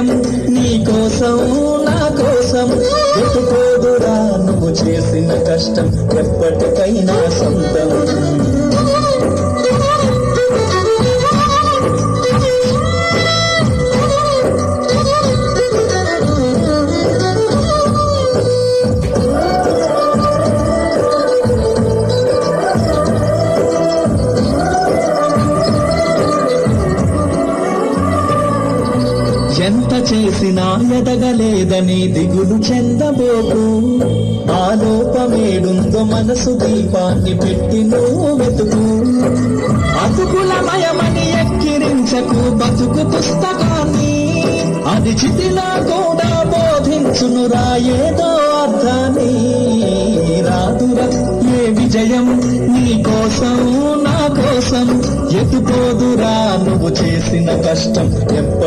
విజయం నీ కోసం నా కోసం, ఎత్తుకోదురా నువ్వు చేసిన కష్టం ఎప్పటికైనా సొంతం. ఎంత చేసినా ఎదగలేదని దిగులు చెందబోకు, ఆ లోపమేడుందో మనసు దీపాన్ని పెట్టి నువ్వు వెతుకు. అతుకులమయమని ఎక్కిరించకు బతుకు పుస్తకాన్ని, అది చితిలో కూడా బోధించునురా ఏదో అర్థాన్ని. రాదురా ఏ విజయం నీ కోసం నా కోసం, ఎత్తుకోదురా నువ్వు చేసిన కష్టం ఎప్పటి